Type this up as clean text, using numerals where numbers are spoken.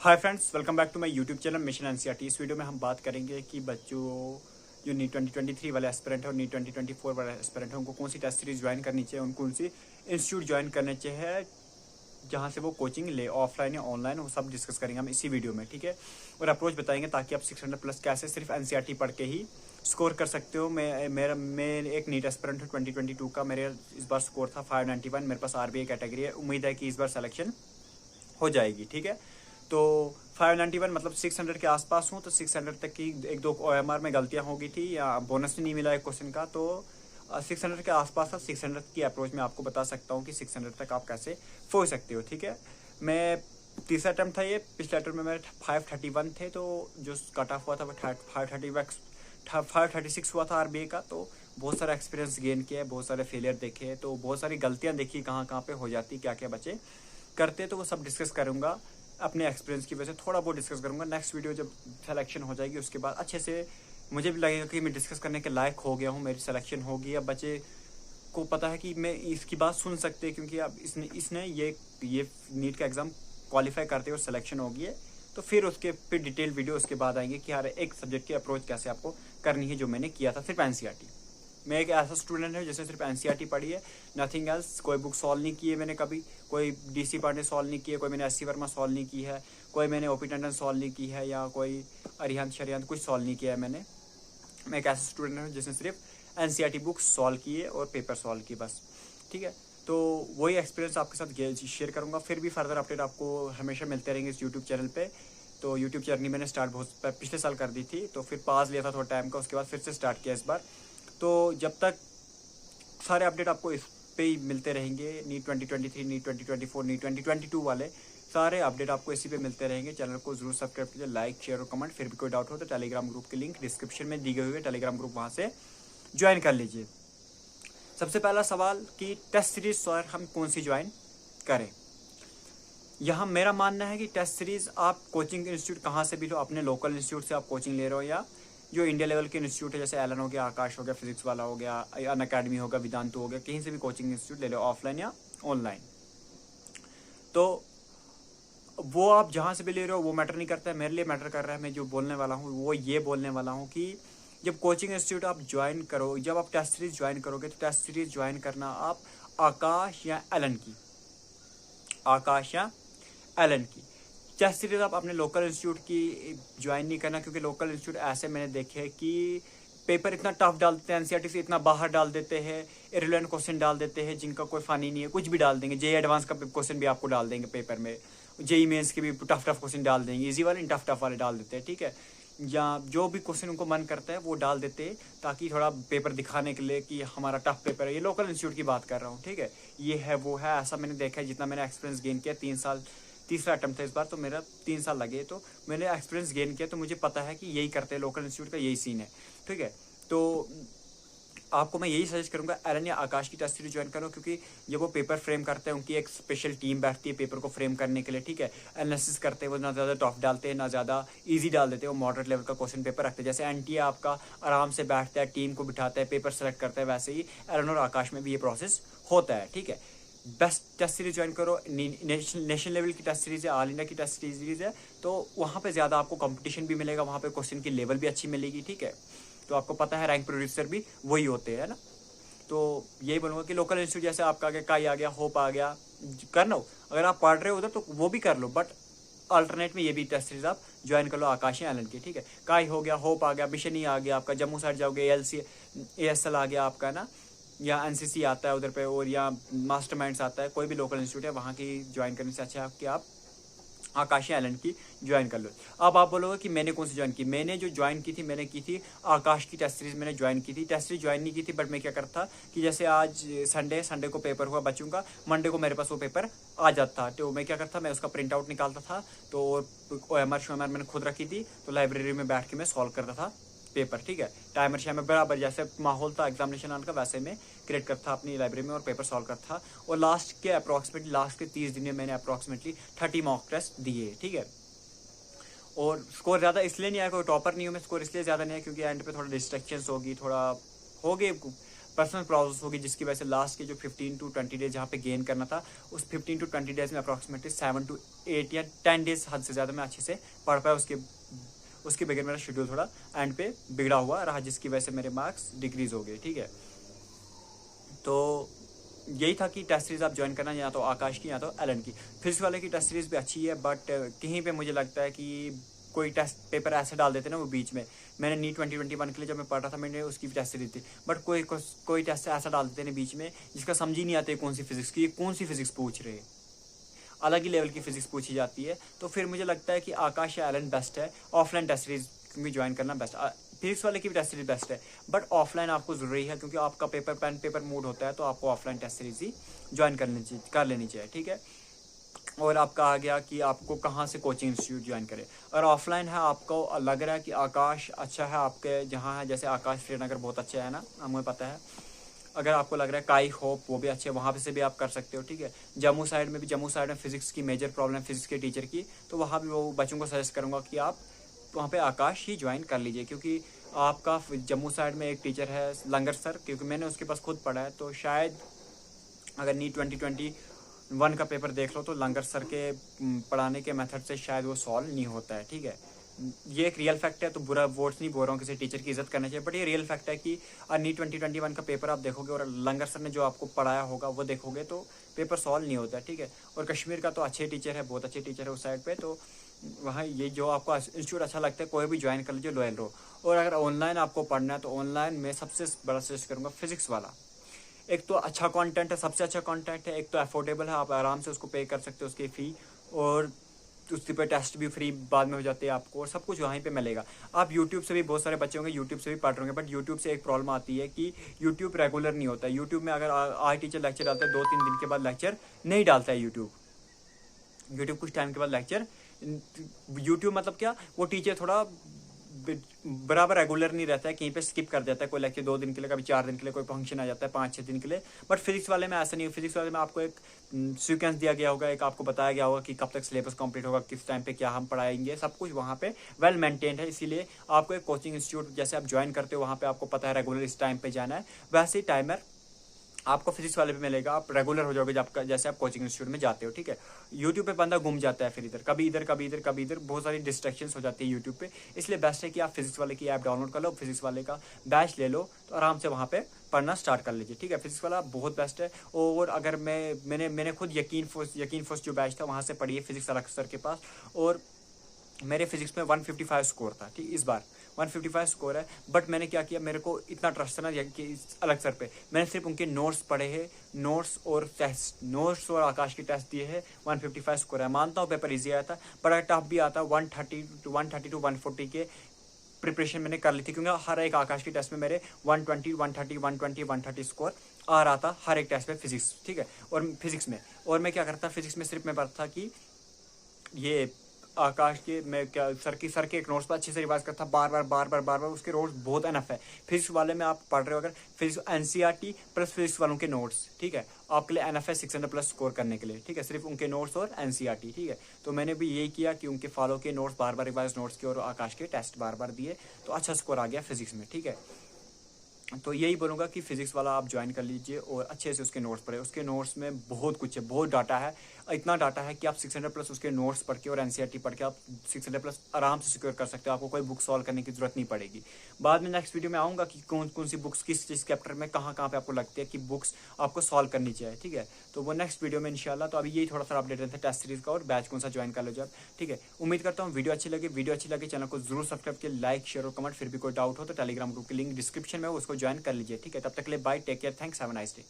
Hi friends, welcome back to my YouTube channel mission NCERT. इस video में हम बात करेंगे कि बच्चों जो नीट 2023 वाले एस्पिरेंट है और नीट 2024 वाले एस्पिरेंट है उनको कौन सी टेस्ट सीरीज ज्वाइन करनी चाहिए, उनको कौन सी इंस्टीट्यूट ज्वाइन करने चाहिए जहाँ से वो कोचिंग ले, ऑफलाइन या ऑनलाइन, वो सब डिस्कस करेंगे हम इसी वीडियो में, ठीक है। और अप्रोच बताएंगे ताकि आप 600 प्लस कैसे सिर्फ एनसीईआरटी पढ़ के ही स्कोर कर सकते हो। मैं एक नीट एस्पिरेंट हूँ 2022 का। मेरे इस बार स्कोर था 591। मेरे पास आरबीआई कैटेगरी है। उम्मीद है कि इस बार सिलेक्शन हो जाएगी, ठीक है। तो 591 मतलब 600 के आसपास हूँ, तो 600 तक की एक दो OMR में गलतियाँ हो गई थी या बोनस नहीं मिला एक क्वेश्चन का, तो 600 के आसपास था। 600 की अप्रोच में आपको बता सकता हूँ कि 600 तक आप कैसे पहुँच सकते हो, ठीक है। मैं तीसरा अटैम्प्ट था ये। पिछले अटैम्प्ट में मेरे 531 थे, तो जो कट ऑफ हुआ था वो 536 हुआ था आरबीआई का। तो बहुत सारा एक्सपीरियंस गेन किया है, बहुत सारे फेलियर देखे, तो बहुत सारी गलतियाँ देखी कहाँ कहाँ पे हो जाती, क्या क्या बच्चे करते, तो वो सब डिस्कस करूँगा अपने एक्सपीरियंस की वजह से। थोड़ा बहुत डिस्कस करूँगा। नेक्स्ट वीडियो जब सिलेक्शन हो जाएगी उसके बाद अच्छे से मुझे भी लगेगा कि मैं डिस्कस करने के लायक हो गया हूँ, मेरी सिलेक्शन होगी। अब बच्चे को पता है कि मैं इसकी बात सुन सकते हैं, क्योंकि अब इसने ये नीट का एग्ज़ाम क्वालिफाई करते हुए सिलेक्शन होगी है। तो फिर डिटेल वीडियो उसके बाद आएंगे कि हर एक सब्जेक्ट की अप्रोच कैसे आपको करनी है, जो मैंने किया था सिर्फ एनसीईआरटी। मैं एक ऐसा स्टूडेंट हूँ जिसने सिर्फ एनसीईआरटी पढ़ी है, नथिंग एल्स। कोई बुक सॉल्व नहीं की है मैंने कभी, कोई डीसी पांडे सॉल्व नहीं की है, कोई मैंने एससी वर्मा सॉल्व नहीं की है, कोई मैंने ओपी टंडन सॉल्व नहीं की है, या कोई अरिहंत शरिहंत कुछ सॉल्व नहीं किया है मैंने। मैं एक ऐसा स्टूडेंट हूँ जिसने सिर्फ एनसीईआरटी बुक सॉल्व की है और पेपर सॉल्व किए बस, ठीक है। तो वही एक्सपीरियंस आपके साथ शेयर करूँगा। फिर भी फर्दर अपडेट आपको हमेशा मिलते रहेंगे इस यूट्यूब चैनल पे। तो यूट्यूब जर्नी मैंने स्टार्ट बहुत पिछले साल कर दी थी, तो फिर पास लिया था थोड़ा टाइम का, उसके बाद फिर से स्टार्ट किया इस बार। तो जब तक सारे अपडेट आपको इस पे ही मिलते रहेंगे, नीट 2023, नीट 2024, नीट 2022 वाले सारे अपडेट आपको इसी पे मिलते रहेंगे। चैनल को जरूर सब्सक्राइब कीजिए, लाइक शेयर और कमेंट। फिर भी कोई डाउट हो तो टेलीग्राम ग्रुप की लिंक डिस्क्रिप्शन में दी गई हुई है, टेलीग्राम ग्रुप वहाँ से ज्वाइन कर लीजिए। सबसे पहला सवाल कि टेस्ट सीरीज सर हम कौन सी ज्वाइन करें। यहाँ मेरा मानना है कि टेस्ट सीरीज आप कोचिंग इंस्टीट्यूट कहाँ से भी लो, अपने लोकल इंस्टीट्यूट से आप कोचिंग ले रहे हो या जो इंडिया लेवल के इंस्टीट्यूट है, जैसे एलन हो गया, आकाश हो गया, फिजिक्स वाला हो गया, अन अकेडमी होगा, वेदांतु हो गया, कहीं से भी कोचिंग इंस्टीट्यूट ले लो, ऑफलाइन या ऑनलाइन। तो वो आप जहाँ से भी ले रहे हो वो मैटर नहीं करता है, मेरे लिए मैटर कर रहा है। मैं जो बोलने वाला हूँ वो ये बोलने वाला हूँ कि जब कोचिंग इंस्टीट्यूट आप ज्वाइन करो, जब आप टेस्ट सीरीज ज्वाइन करोगे, तो टेस्ट सीरीज ज्वाइन करना आप आकाश या एलन की टेस्ट सीरीज आप अपने लोकल इंस्टीट्यूट की ज्वाइन नहीं करना, क्योंकि लोकल इंस्टीट्यूट ऐसे मैंने देखे कि पेपर इतना टफ डालते हैं, एनसीईआरटी से इतना बाहर डाल देते हैं, इररिलेवेंट क्वेश्चन डाल देते हैं जिनका कोई फनी नहीं है, कुछ भी डाल देंगे। जेई एडवांस का क्वेश्चन भी आपको डाल देंगे पेपर में, जेई मेंस के भी टफ क्वेश्चन डाल देंगे, इजी वाले टफ वाले डाल देते हैं, ठीक है। या जो भी क्वेश्चन उनको मन करता है वो डाल देते हैं, ताकि थोड़ा पेपर दिखाने के लिए कि हमारा टफ पेपर है। ये लोकल इंस्टीट्यूट की बात कर रहा हूँ, ठीक है। ये है वो है, ऐसा मैंने देखा है। जितना मैंने एक्सपीरियंस गेन किया, 3 साल, तीसरा अटेम्प्ट था इस बार, तो मेरा 3 साल लगे, तो मैंने एक्सपीरियंस गेन किया, तो मुझे पता है कि यही करते हैं लोकल इंस्टीट्यूट का, यही सीन है, ठीक है। तो आपको मैं यही सजेस्ट करूंगा एलन या आकाश की टेस्ट सीरीज ज्वाइन करो, क्योंकि जब वो पेपर फ्रेम करते हैं उनकी एक स्पेशल टीम बैठती है पेपर को फ्रेम करने के लिए, ठीक है। एनालिसिस करते हैं वो, ना ज़्यादा टफ डालते हैं ना ज़्यादा इजी डाल देते हैं, वो मॉडरेट लेवल का क्वेश्चन पेपर रखते हैं। जैसे एनटीए आपका आराम से बैठता है, टीम को बिठाता है, पेपर सेलेक्ट करता है, वैसे ही एलन और आकाश में भी ये प्रोसेस होता है, ठीक है। बेस्ट टेस्ट सीरीज ज्वाइन करो। नेशनल लेवल की टेस्ट सीरीज है, ऑल इंडिया की टेस्ट सीरीज है, तो वहाँ पे ज़्यादा आपको कंपटीशन भी मिलेगा, वहाँ पे क्वेश्चन की लेवल भी अच्छी मिलेगी, ठीक है। तो आपको पता है रैंक प्रोड्यूसर भी वही होते हैं ना। तो यही बोलूँगा कि लोकल इंस्टीट्यूट जैसे आपका आ गया, काई आ गया, होप आ गया, करना हो, अगर आप पढ़ रहे हो उधर तो वो भी कर लो, बट अल्टरनेट में ये भी टेस्ट सीरीज आप ज्वाइन कर लो आकाश या एलन की, ठीक है। काई हो गया, होप आ गया, बिशनी आ गया आपका, जम्मू साइड जाओगे ASL आ गया आपका ना, या एनसीसी आता है उधर पे, और या मास्टरमाइंड्स आता है, कोई भी लोकल इंस्टीट्यूट है वहाँ की ज्वाइन करने से अच्छा है कि आप आकाश या एलन की ज्वाइन कर लो। अब आप बोलोगे कि मैंने कौन सी ज्वाइन की। मैंने जो ज्वाइन की थी, मैंने की थी आकाश की टेस्ट सीरीज मैंने ज्वाइन की थी। टेस्ट सीरीज ज्वाइन नहीं की थी, बट मैं क्या करता था कि जैसे आज संडे को पेपर हुआ बच्चों का, मंडे को मेरे पास वो पेपर आ जाता था, तो मैं क्या करता, मैं उसका प्रिंट आउट निकालता था, तो OMR मैंने खुद रखी थी, तो लाइब्रेरी में बैठ के मैं सॉल्व करता था पेपर, ठीक है। टाइमर शाइमर बराबर जैसे माहौल था एग्जामिनेशन आने का, वैसे में क्रिएट करता अपनी लाइब्रेरी में और पेपर सॉल्व करता था। और लास्ट के 30 दिन में मैंने अप्रॉक्सीमेटली 30 मॉक टेस्ट दिए, ठीक है। और स्कोर ज़्यादा इसलिए नहीं आया, कोई टॉपर नहीं हूँ मैं, स्कोर इसलिए ज़्यादा नहीं है क्योंकि एंड पे थोड़ा डिस्ट्रैक्शंस होगी, थोड़ा हो गए पर्सनल प्रॉब्लम्स होगी, जिसकी वजह से लास्ट के जो 15 to 20 डेज जहाँ पे गेन करना था, उस 15 to 20 डेज में अप्रॉक्सीमेटली 7 to 8 या 10 डेज हद से ज़्यादा मैं अच्छे से पढ़ पाया। उसके बगैर मेरा शेड्यूल थोड़ा एंड पे बिगड़ा हुआ रहा, जिसकी वजह से मेरे मार्क्स डिक्रीज हो गए। ठीक है, तो यही था कि टेस्ट सीरीज आप ज्वाइन करना, या तो आकाश की या तो एलन की। फिजिक्स वाले की टेस्ट सीरीज भी अच्छी है, बट कहीं पे मुझे लगता है कि कोई टेस्ट पेपर ऐसे डाल देते ना वो बीच में। मैंने नीट 2021 के लिए जब मैं पढ़ रहा था, मैंने उसकी टेस्ट सीरीज थी, बट कोई टेस्ट ऐसा डाल देते ना बीच में जिसका समझ ही नहीं आते कौन सी फिजिक्स की, कौन सी फिजिक्स पूछ रहे हैं, अलग ही लेवल की फिजिक्स पूछी जाती है। तो फिर मुझे लगता है कि आकाश या एलन बेस्ट है, ऑफलाइन टेस्ट सीरीज क्योंकि ज्वाइन करना बेस्ट। फिजिक्स वाले की भी टेस्ट सीरीज बेस्ट है, बट ऑफलाइन आपको जरूरी है, क्योंकि आपका पेन पेपर मोड होता है, तो आपको ऑफलाइन टेस्ट सीरीज ही ज्वाइन कर लेनी चाहिए। ठीक है, और आपका आ गया कि आपको कहाँ से कोचिंग इंस्टीट्यूट ज्वाइन करें। और ऑफलाइन है, आपको लग रहा है कि आकाश अच्छा है आपके जहाँ है, जैसे आकाश श्रीनगर बहुत अच्छा है ना, हमें पता है। अगर आपको लग रहा है काई होप वो भी अच्छे, वहाँ पे से भी आप कर सकते हो। ठीक है, जम्मू साइड में फिजिक्स की मेजर प्रॉब्लम फिजिक्स के टीचर की, तो वहाँ भी वो बच्चों को सजेस्ट करूँगा कि आप वहाँ पे आकाश ही ज्वाइन कर लीजिए, क्योंकि आपका जम्मू साइड में एक टीचर है लंगर सर, क्योंकि मैंने उसके पास खुद पढ़ा है, तो शायद अगर नीट 2021 का पेपर देख लो तो लंगर सर के पढ़ाने के मेथड से शायद वो सॉल्व नहीं होता है। ठीक है, ये एक रियल फैक्ट है, तो बुरा वर्ड्स नहीं बोल रहा हूँ, किसी टीचर की इज्जत करना चाहिए, बट ये रियल फैक्ट है कि नीट 2021 का पेपर आप देखोगे और लंगर सर ने जो आपको पढ़ाया होगा वो देखोगे तो पेपर सॉल्व नहीं होता है। ठीक है, और कश्मीर का तो अच्छे टीचर है, बहुत अच्छे टीचर है उस साइड पे, तो वहाँ ये जो आपको इंस्टीट्यूट अच्छा लगता है कोई भी ज्वाइन कर लीजिए, लॉयल रहो। और अगर ऑनलाइन आपको पढ़ना है तो ऑनलाइन में सबसे बड़ा सजेस्ट करूँगा फिजिक्स वाला। एक तो अच्छा कंटेंट है, सबसे अच्छा कंटेंट है, एक तो अफोर्डेबल है, आप आराम से उसको पे कर सकते हो उसकी फ़ी, और उसके पे टेस्ट भी फ्री बाद में हो जाते हैं आपको, और सब कुछ वहीं पे मिलेगा। आप यूट्यूब से भी, बहुत सारे बच्चे होंगे यूट्यूब से भी पढ़ रहे होंगे, बट यूट्यूब से एक प्रॉब्लम आती है कि यूट्यूब रेगुलर नहीं होता है। यूट्यूब में अगर आज टीचर लेक्चर डालता है, 2-3 दिन के बाद लेक्चर नहीं डालता है यूट्यूब कुछ टाइम के बाद लेक्चर। यूट्यूब मतलब क्या, वो टीचर थोड़ा बराबर रेगुलर नहीं रहता है, कहीं पे स्किप कर देता है कोई लेक्चर 2 दिन के लिए, कभी 4 दिन के लिए, कोई फंक्शन आ जाता है 5-6 दिन के लिए। बट फिजिक्स वाले में ऐसा नहीं है, फिजिक्स वाले में आपको एक सीक्वेंस दिया गया होगा, एक आपको बताया गया होगा कि कब तक सिलेबस कंप्लीट होगा, किस टाइम पे क्या हम पढ़ाएंगे, सब कुछ वहाँ पे वेल मेंटेन्ड है। इसीलिए आपको एक कोचिंग इंस्टीट्यूट जैसे आप ज्वाइन करते हो, वहाँ पे आपको पता है रेगुलर इस टाइम पे जाना है, वैसे ही टाइमर आपको फिजिक्स वाले पे मिलेगा, आप रेगुलर हो जाओगे जब जैसे आप कोचिंग इंस्टीट्यूट में जाते हो। ठीक है, यूट्यूब पे बंदा घूम जाता है, फिर इधर कभी इधर कभी इधर कभी इधर, बहुत सारी डिस्ट्रैक्शंस हो जाती है यूट्यूब पे। इसलिए बेस्ट है कि आप फिजिक्स वाले की ऐप डाउनलोड कर लो, फिजिक्स वाले का बैच ले लो, तो आराम से वहाँ पे पढ़ना स्टार्ट कर लीजिए। ठीक है, फिजिक्स वाला बहुत बेस्ट है। और अगर मैंने खुद यकीन फोर्स जो बैच था वहाँ से पढ़ी है फिजिक्स अलग सर के पास, और मेरे फिजिक्स में 155 स्कोर था। ठीक, इस बार 155 स्कोर है, बट मैंने क्या किया, मेरे को इतना ट्रस्ट था ना कि अलग सर पे, मैंने सिर्फ उनके नोट्स पढ़े हैं, नोट्स और आकाश के टेस्ट दिए हैं, 155 स्कोर है। मानता हूँ पेपर इजी आया था, पर अगर टफ भी आता 130 to 140 के प्रिपरेशन मैंने कर ली थी, क्योंकि हर एक आकाश के टेस्ट में मेरे 120, 130, 120, 130 स्कोर आ रहा था हर एक टेस्ट में फिजिक्स। ठीक है, और फिजिक्स में, और मैं क्या करता फिजिक्स में, सिर्फ मैं पढ़ता था कि ये आकाश के, मैं क्या सर के एक नोट्स पर अच्छे से रिवाइज करता बार बार, उसके नोट्स बहुत एनफ है। फिजिक्स वाले में आप पढ़ रहे हो अगर फिजिक्स एनसीईआरटी प्लस फिजिक्स वालों के नोट्स, ठीक है, आपके लिए एनफ है 600+ स्कोर करने के लिए। ठीक है, सिर्फ उनके नोट्स और एनसीईआरटी। ठीक है, तो मैंने भी यही किया कि उनके फॉलो के नोट्स बार रिवाइज नोट्स के, और आकाश के टेस्ट बार दिए, तो अच्छा स्कोर आ गया फिजिक्स में। ठीक है, तो यही बोलूँगा कि फिजिक्स वाला आप ज्वाइन कर लीजिए और अच्छे से उसके नोट्स पढ़े। उसके नोट्स में बहुत कुछ है, बहुत डाटा है, इतना डाटा है कि आप 600+ उसके नोट्स पढ़ के और एनसीईआरटी पढ़ के आप 600+ आराम से सिक्योर कर सकते हो। आपको कोई बुक सॉल्व करने की जरूरत नहीं पड़ेगी। बाद में नेक्स्ट वीडियो में आऊँगा कि कौन सी बुक्स किस चैप्टर में कहाँ पे आपको लगती है कि बुक्स आपको सॉल्व करनी चाहिए। ठीक है, तो वो नेक्स्ट वीडियो में इंशाल्लाह। तो अभी यही थोड़ा सा अपडेट रहता है टेस्ट सीरीज का, और बैच कौन सा ज्वाइन कर लो जब। ठीक है, उम्मीद करता हूँ वीडियो अच्छी लगे चैनल को जरूर सब्सक्राइब किया, लाइक शेयर और कमेंट। फिर भी कोई डाउट हो तो टेलीग्राम ग्रुप की लिंक डिस्क्रिप्शन में, उसको ज्वाइन कर लीजिए। ठीक है, तब तक के लिए bye, take care, thanks, have a nice day.